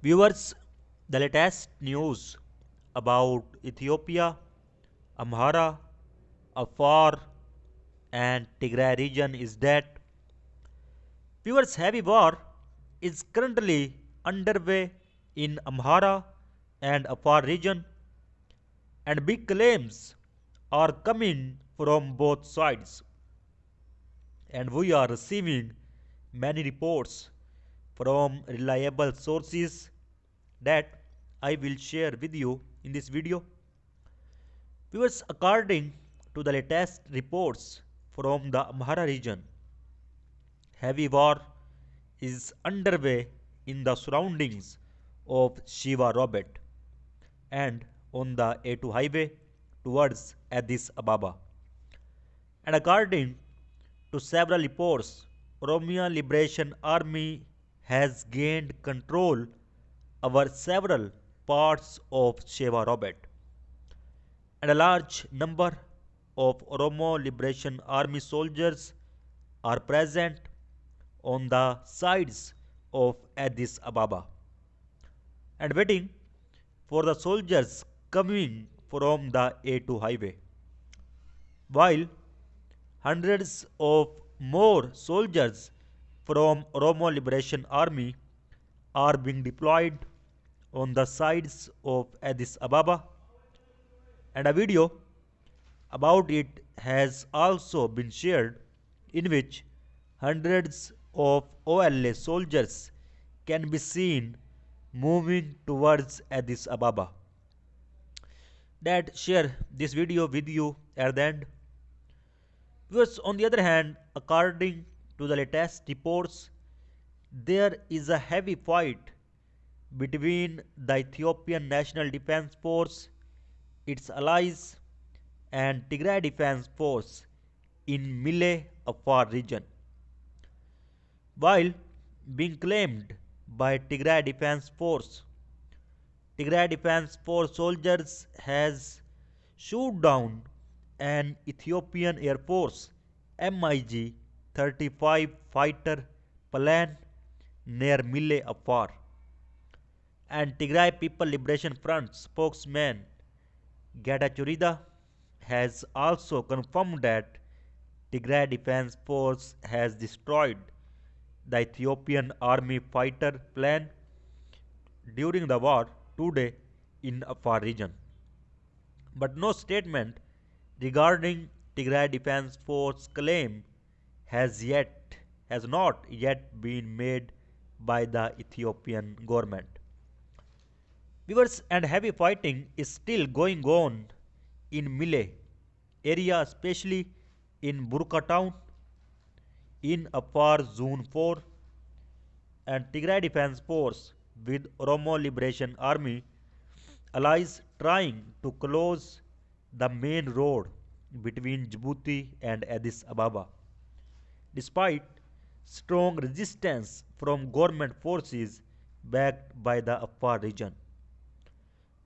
Viewers, the latest news about Ethiopia, Amhara, Afar, and Tigray region is that viewers, heavy war is currently underway in Amhara and Afar region, and big claims are coming from both sides. And we are receiving many reports from reliable sources that I will share with you in this video. Viewers, according to the latest reports from the Amhara region, heavy war is underway in the surroundings of Shiva Robert and on the A2 highway towards Addis Ababa. And according to several reports, Oromo Liberation Army has gained control over several parts of Shiva Robert, and a large number of Oromo Liberation Army soldiers are present on the sides of Addis Ababa and waiting for the soldiers coming from the A2 highway, while hundreds of more soldiers from Oromo Liberation Army are being deployed on the sides of Addis Ababa, and a video about it has also been shared in which hundreds of OLA soldiers can be seen moving towards Addis Ababa. That share this video with you at the end. Because on the other hand, according to the latest reports, there is a heavy fight between the Ethiopian National Defense Force, its allies, and Tigray Defense Force in Mille Afar region. While being claimed by Tigray Defense Force soldiers has shot down an Ethiopian Air Force MiG-35 fighter plane near Mille Afar, and Tigray People Liberation Front spokesman Getachew Reda has also confirmed that Tigray Defense Force has destroyed the Ethiopian Army fighter plane during the war today in Afar region. But no statement regarding Tigray Defense Force claim has not yet been made by the Ethiopian government. Viewers, and heavy fighting is still going on in Mille area, especially in Burqa town in Afar Zone 4, and Tigray Defense Force with Oromo Liberation Army allies trying to close the main road between Djibouti and Addis Ababa, despite strong resistance from government forces backed by the Afar region.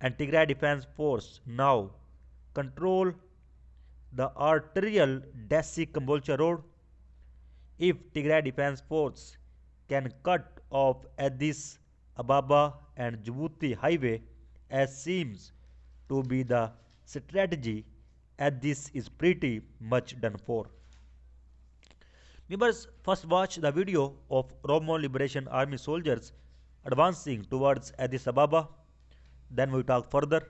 And Tigray Defense Force now control the arterial Dessie-Kombolcha road. If Tigray Defense Force can cut off Addis Ababa and Djibouti highway, as seems to be the strategy, Addis is pretty much done for. Members, first watch the video of Oromo Liberation Army soldiers advancing towards Addis Ababa. Then we talk further.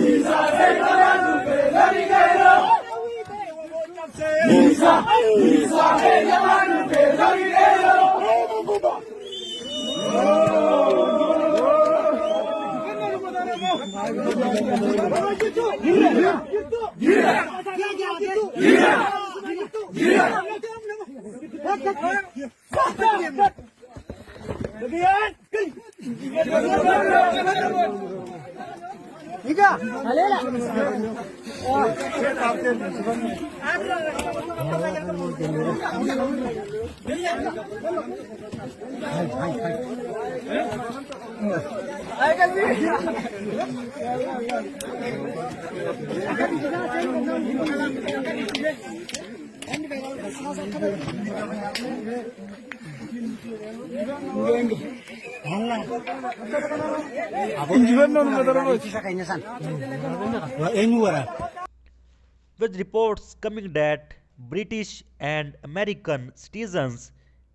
Isa with reports coming that British and American citizens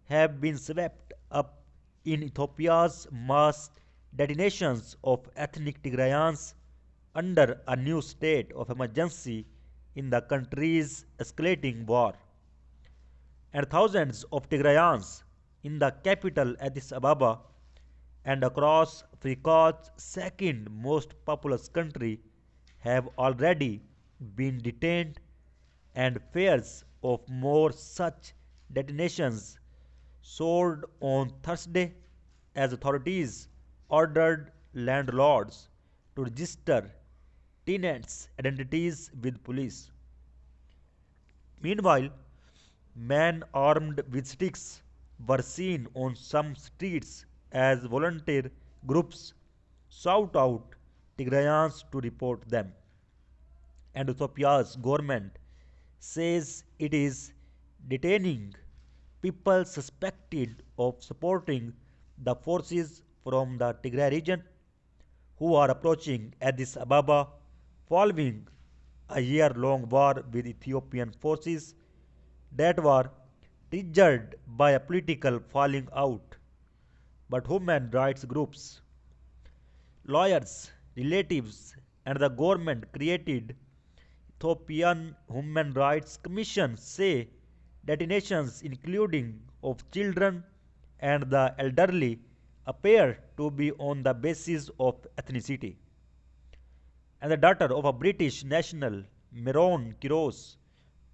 have been swept up in Ethiopia's mass detonations of ethnic Tigrayans under a new state of emergency in the country's escalating war. And thousands of Tigrayans in the capital Addis Ababa and across Africa's second most populous country have already been detained, and fears of more such detonations soared on Thursday as authorities ordered landlords to register tenants' identities with police. Meanwhile, men armed with sticks were seen on some streets as volunteer groups shout out Tigrayans to report them. And Ethiopia's government says it is detaining people suspected of supporting the forces from the Tigray region who are approaching Addis Ababa following a year long war with Ethiopian forces that were triggered by a political falling out. But human rights groups, lawyers, relatives, and the government created Ethiopian Human Rights Commission say detonations, including of children and the elderly, appear to be on the basis of ethnicity. And the daughter of a British national, Meron Kiros,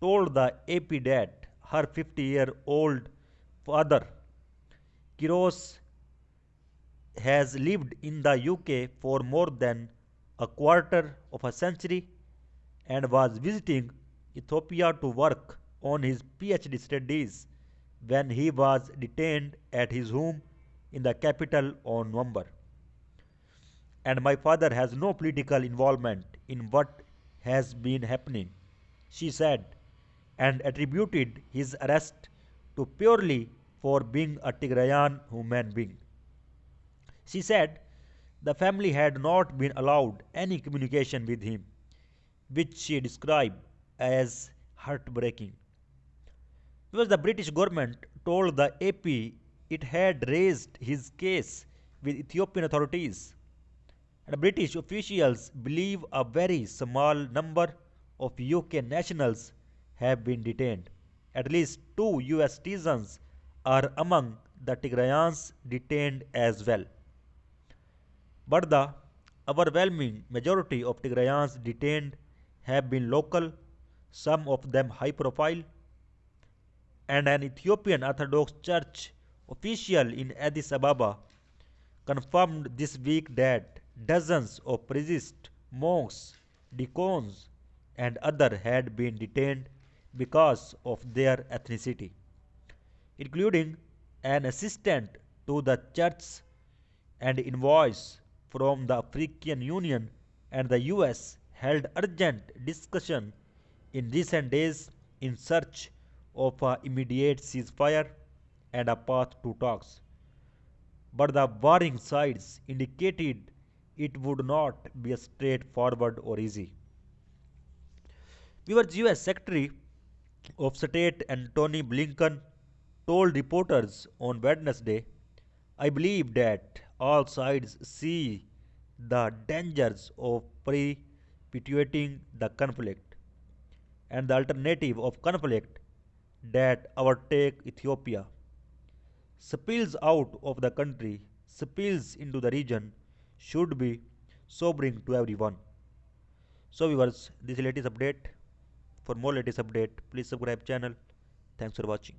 told the AP that her 50-year-old father, Kiros, has lived in the UK for more than a quarter of a century and was visiting Ethiopia to work on his PhD studies when he was detained at his home in the capital on November. And my father has no political involvement in what has been happening, she said, and attributed his arrest to purely for being a Tigrayan human being. She said the family had not been allowed any communication with him, which she described as heartbreaking. Because the British government told the AP it had raised his case with Ethiopian authorities, and British officials believe a very small number of UK nationals have been detained. At least two US citizens are among the Tigrayans detained as well. But the overwhelming majority of Tigrayans detained have been local, some of them high profile, and an Ethiopian Orthodox Church official in Addis Ababa confirmed this week that dozens of priests, monks, deacons, and others had been detained because of their ethnicity, including an assistant to the church and invoice from the African Union and the US held urgent discussion in recent days in search of an immediate ceasefire and a path to talks. But the warring sides indicated it would not be a straightforward or easy. US Secretary of State Antony Blinken told reporters on Wednesday, I believe that all sides see the dangers of perpetuating the conflict and the alternative of conflict that overtake Ethiopia spills out of the country, spills into the region should be sobering to everyone. So viewers, this is latest update. For more latest update, please subscribe channel. Thanks for watching.